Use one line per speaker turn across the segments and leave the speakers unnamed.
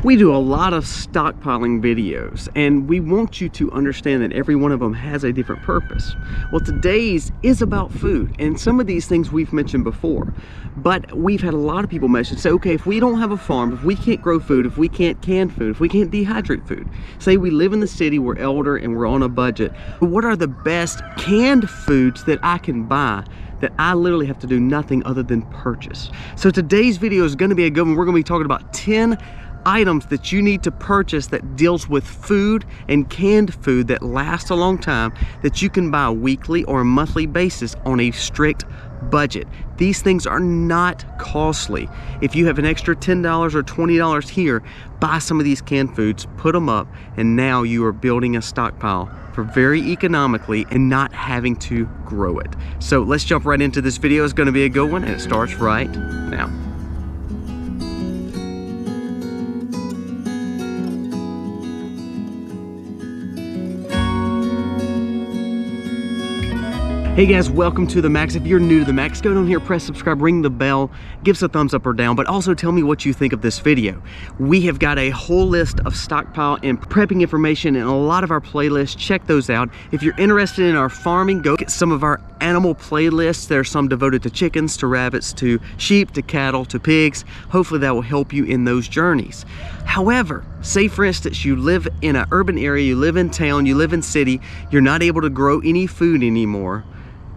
We do a lot of stockpiling videos, and we want you to understand that every one of them has a different purpose. Well, today's is about food, and some of these things we've mentioned before, but we've had a lot of people message say, okay, if we don't have a farm, if we can't grow food, if we can't can food, if we can't dehydrate food, say we live in the city, we're elder and we're on a budget, what are the best canned foods that I can buy that I literally have to do nothing other than purchase? So today's video is going to be a good one. We're going to be talking about 10 items that you need to purchase that deals with food and canned food that lasts a long time, that you can buy a weekly or a monthly basis on a strict budget. These things are not costly. If you have an extra $10 or $20 here, buy some of these canned foods, put them up, and now you are building a stockpile for very economically and not having to grow it. So let's jump right into this video. It's going to be a good one, and it starts right now. Hey guys, welcome to the Max. If you're new to the Max, go down here, press subscribe, ring the bell, give us a thumbs up or down, but also tell me what you think of this video. We have got a whole list of stockpile and prepping information in a lot of our playlists. Check those out. If you're interested in our farming, go get some of our animal playlists. There are some devoted to chickens, to rabbits, to sheep, to cattle, to pigs. Hopefully that will help you in those journeys. However, say for instance, you live in an urban area, you live in town, you live in city, you're not able to grow any food anymore.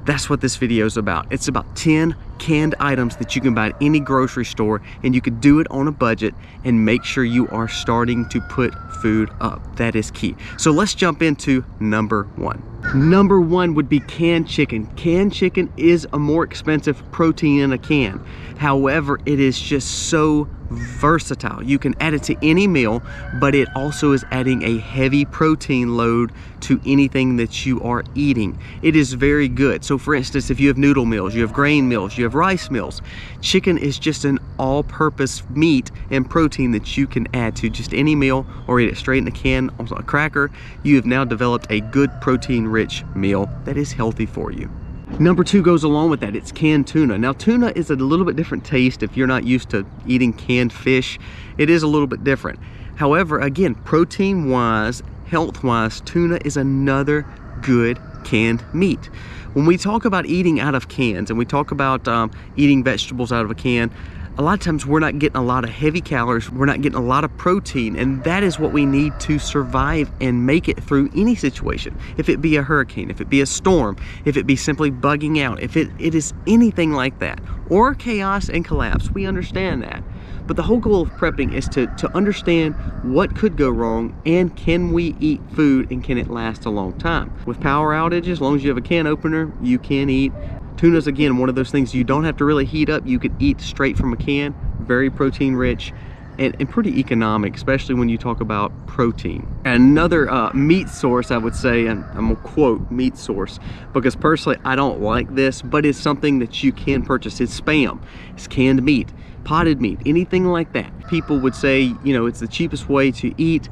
That's what this video is about. It's about 10 canned items that you can buy at any grocery store, and you can do it on a budget and make sure you are starting to put food up. That is key. So let's jump into number one. Number one would be canned chicken. Canned chicken is a more expensive protein in a can. However, it is just so versatile. You can add it to any meal, but it also is adding a heavy protein load to anything that you are eating. It is very good. So for instance, if you have noodle meals, you have grain meals, you have rice meals, chicken is just an all-purpose meat and protein that you can add to just any meal or eat it straight in a can on a cracker. You have now developed a good protein-rich meal that is healthy for you. Number two goes along with that. It's canned tuna. Now, tuna is a little bit different taste if you're not used to eating canned fish. It is a little bit different. However, again, protein-wise, health-wise, tuna is another good canned meat. When we talk about eating out of cans and we talk about eating vegetables out of a can, a lot of times we're not getting a lot of heavy calories, we're not getting a lot of protein, and that is what we need to survive and make it through any situation. If it be a hurricane, if it be a storm, if it be simply bugging out, if it is anything like that, or chaos and collapse, we understand that. But the whole goal of prepping is to understand what could go wrong, and can we eat food and can it last a long time. With power outages, as long as you have a can opener, you can eat. Tuna's, again, one of those things you don't have to really heat up. You could eat straight from a can, very protein rich and pretty economic, especially when you talk about protein. Another meat source, I would say, and I'm gonna quote meat source, because personally I don't like this, but it's something that you can purchase. It's Spam. It's canned meat, potted meat, anything like that. People would say, you know, it's the cheapest way to eat,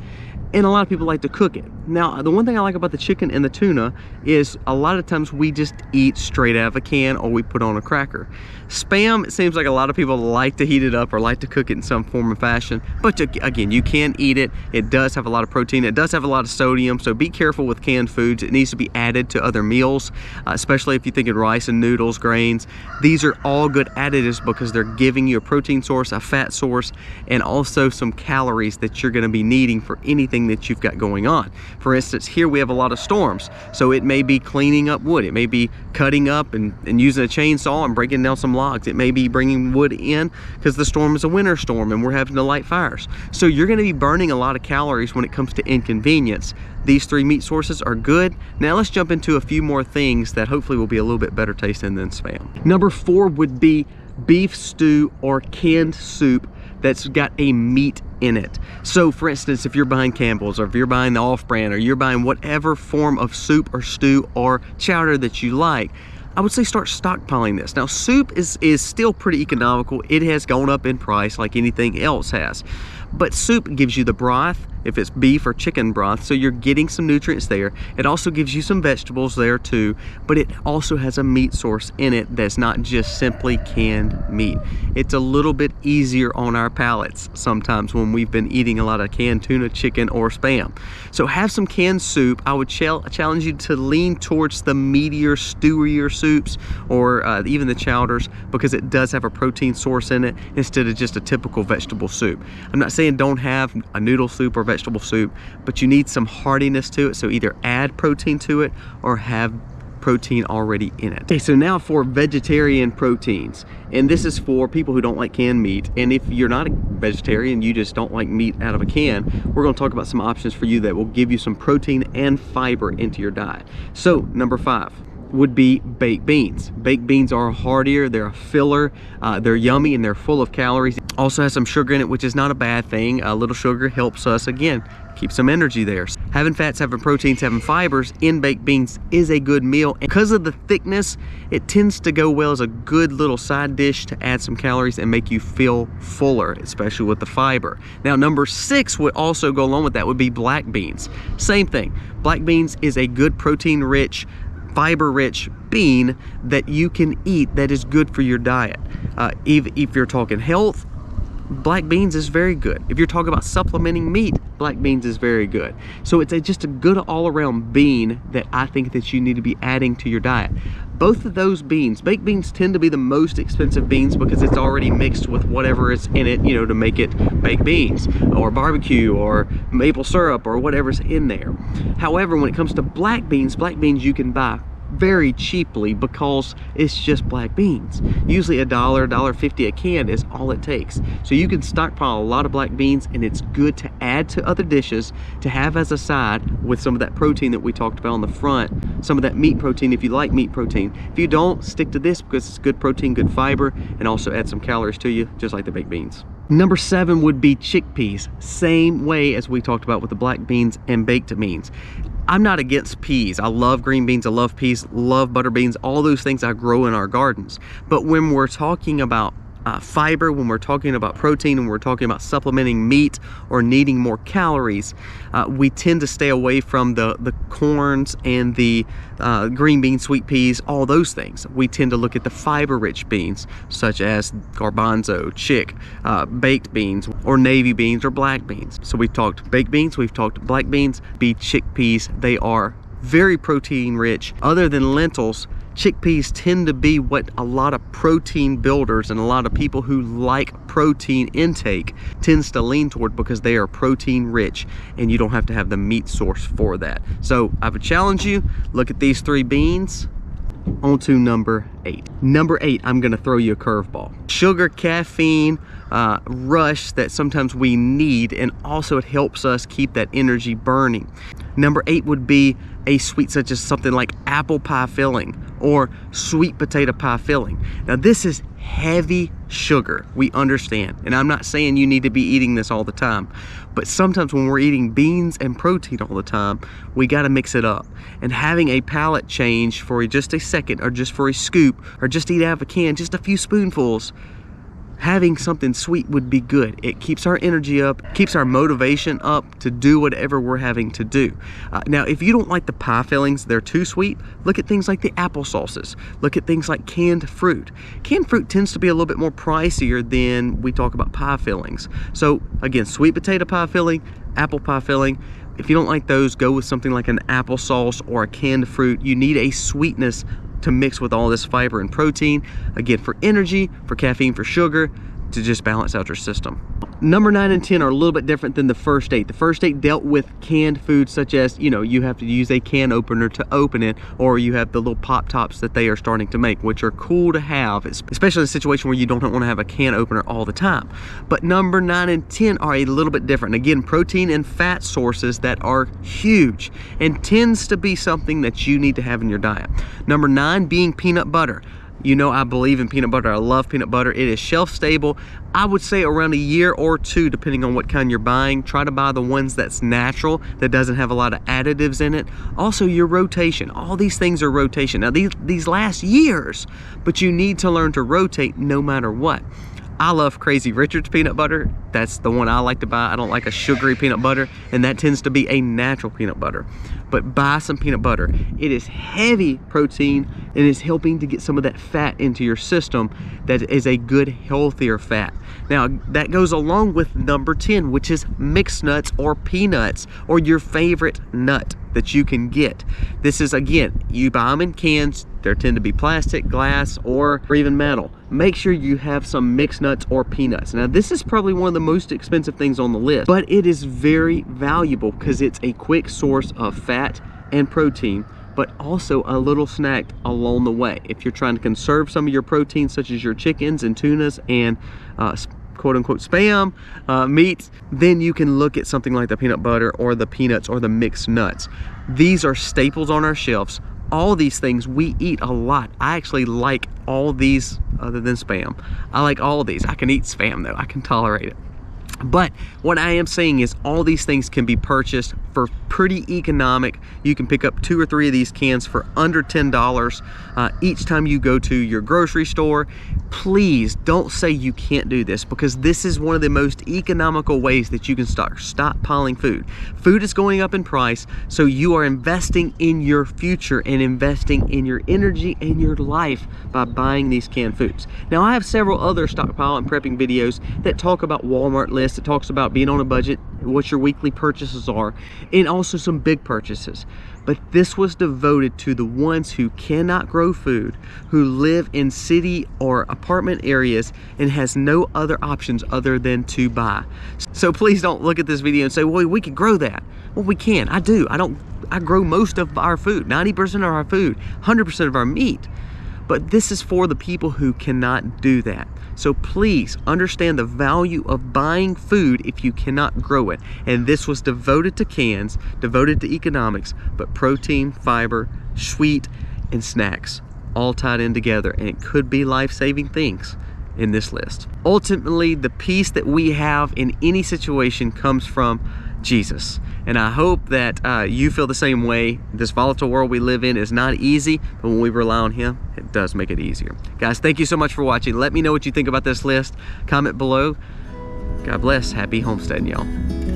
and a lot of people like to cook it. Now, the one thing I like about the chicken and the tuna is a lot of times we just eat straight out of a can or we put on a cracker. Spam, it seems like a lot of people like to heat it up or like to cook it in some form or fashion, but again, you can eat it. It does have a lot of protein. It does have a lot of sodium, so be careful with canned foods. It needs to be added to other meals, especially if you're thinking rice and noodles, grains. These are all good additives because they're giving you a protein source, a fat source, and also some calories that you're gonna be needing for anything that you've got going on. For instance, here we have a lot of storms, so it may be cleaning up wood. It may be cutting up and using a chainsaw and breaking down some logs. It may be bringing wood in because the storm is a winter storm and we're having to light fires. So you're going to be burning a lot of calories when it comes to inconvenience. These three meat sources are good. Now let's jump into a few more things that hopefully will be a little bit better tasting than Spam. Number four would be beef stew or canned soup that's got a meat in it. So for instance, if you're buying Campbell's, or if you're buying the off-brand, or you're buying whatever form of soup or stew or chowder that you like, I would say start stockpiling this. Now, soup is still pretty economical. It has gone up in price like anything else has. But soup gives you the broth, if it's beef or chicken broth, so you're getting some nutrients there. It also gives you some vegetables there too, but it also has a meat source in it that's not just simply canned meat. It's a little bit easier on our palates sometimes when we've been eating a lot of canned tuna, chicken, or Spam. So have some canned soup. I would challenge you to lean towards the meatier, stewier soups, or even the chowders, because it does have a protein source in it instead of just a typical vegetable soup. I'm not saying don't have a noodle soup or vegetable soup, but you need some heartiness to it, so either add protein to it or have protein already in it. Okay, so now for vegetarian proteins, and this is for people who don't like canned meat. And if you're not a vegetarian, you just don't like meat out of a can, we're going to talk about some options for you that will give you some protein and fiber into your diet. So number 5 would be baked beans. Baked beans are heartier, they're a filler, they're yummy, and they're full of calories. Also has some sugar in it, which is not a bad thing. A little sugar helps us, again, keep some energy there. Having fats, having proteins, having fibers in baked beans is a good meal. And because of the thickness, it tends to go well as a good little side dish to add some calories and make you feel fuller, especially with the fiber. Now, number 6 would also go along with that, would be black beans. Same thing. Black beans is a good protein-rich, fiber-rich bean that you can eat that is good for your diet. If you're talking health, black beans is very good. If you're talking about supplementing meat, black beans is very good. So it's just a good all-around bean that I think that you need to be adding to your diet. Both of those beans, baked beans tend to be the most expensive beans because it's already mixed with whatever is in it, you know, to make it baked beans or barbecue or maple syrup or whatever's in there. However, when it comes to black beans you can buy very cheaply because it's just black beans. Usually $1, $1.50 a can is all it takes. So you can stockpile a lot of black beans, and it's good to add to other dishes to have as a side with some of that protein that we talked about on the front, some of that meat protein if you like meat protein. If you don't, stick to this because it's good protein, good fiber, and also add some calories to you, just like the baked beans. Number 7 would be chickpeas. Same way as we talked about with the black beans and baked beans. I'm not against peas. I love green beans, I love peas, love butter beans, all those things I grow in our gardens. But when we're talking about fiber, when we're talking about protein, and we're talking about supplementing meat or needing more calories, we tend to stay away from the corns and the green beans, sweet peas, all those things. We tend to look at the fiber-rich beans, such as garbanzo, chick, baked beans, or navy beans, or black beans. So we've talked baked beans, we've talked black beans, chickpeas. They are very protein rich. Other than lentils, chickpeas tend to be what a lot of protein builders and a lot of people who like protein intake tends to lean toward, because they are protein rich and you don't have to have the meat source for that. So I would challenge you, look at these 3 beans. On to number 8. Number 8, I'm gonna throw you a curveball. Sugar, caffeine, rush that sometimes we need, and also it helps us keep that energy burning. Number 8 would be a sweet such as something like apple pie filling or sweet potato pie filling. Now this is heavy sugar, we understand, and I'm not saying you need to be eating this all the time, but sometimes when we're eating beans and protein all the time, we got to mix it up. And having a palate change for just a second, or just for a scoop, or just eat out of a can, just a few spoonfuls, having something sweet would be good. It keeps our energy up, keeps our motivation up to do whatever we're having to do. Now, if you don't like the pie fillings, they're too sweet, look at things like the apple sauces. Look at things like canned fruit. Canned fruit tends to be a little bit more pricier than we talk about pie fillings. So again, sweet potato pie filling, apple pie filling. If you don't like those, go with something like an applesauce or a canned fruit. You need a sweetness to mix with all this fiber and protein, again, for energy, for caffeine, for sugar, to just balance out your system. Number 9 and 10 are a little bit different than the first 8. The first 8 dealt with canned foods, such as, you know, you have to use a can opener to open it, or you have the little pop tops that they are starting to make, which are cool to have, especially in a situation where you don't want to have a can opener all the time. But number 9 and 10 are a little bit different. Again, protein and fat sources that are huge and tends to be something that you need to have in your diet. Number 9 being peanut butter. You know, I believe in peanut butter. I love peanut butter. It is shelf stable. I would say around a year or 2, depending on what kind you're buying. Try to buy the ones that's natural, that doesn't have a lot of additives in it. Also, your rotation. All these things are rotation. Now, these last years, but you need to learn to rotate no matter what. I love Crazy Richard's peanut butter. That's the one I like to buy. I don't like a sugary peanut butter, and that tends to be a natural peanut butter. But buy some peanut butter. It is heavy protein and is helping to get some of that fat into your system that is a good, healthier fat. Now, that goes along with number 10, which is mixed nuts or peanuts, or your favorite nut that you can get. This is, again, you buy them in cans. They tend to be plastic, glass, or even metal. Make sure you have some mixed nuts or peanuts. Now, this is probably one of the most expensive things on the list, but it is very valuable because it's a quick source of fat and protein, but also a little snack along the way. If you're trying to conserve some of your protein, such as your chickens and tunas and quote-unquote spam meats, then you can look at something like the peanut butter or the peanuts or the mixed nuts. These are staples on our shelves. All these things we eat a lot. I actually like all these other than spam. I like all of these. I can eat spam though. I can tolerate it. But what I am saying is all these things can be purchased for pretty economic. You can pick up 2 or 3 of these cans for under $10 each time you go to your grocery store. Please don't say you can't do this, because this is one of the most economical ways that you can start stockpiling food. Food is going up in price, so you are investing in your future and investing in your energy and your life by buying these canned foods. Now, I have several other stockpile and prepping videos that talk about Walmart lists. It talks about being on a budget, what your weekly purchases are, and also some big purchases. But this was devoted to the ones who cannot grow food, who live in city or apartment areas and has no other options other than to buy. So please don't look at this video and say, well, we could grow that. Well, we can. I do. I grow most of our food, 90% of our food, 100% of our meat. But this is for the people who cannot do that. So please understand the value of buying food if you cannot grow it. And this was devoted to cans, devoted to economics, but protein, fiber, sweet, and snacks all tied in together. And it could be life-saving things in this list. Ultimately, the peace that we have in any situation comes from Jesus. And I hope that you feel the same way. This volatile world we live in is not easy, but when we rely on Him, it does make it easier. Guys, thank you so much for watching. Let me know what you think about this list. Comment below. God bless. Happy homesteading, y'all.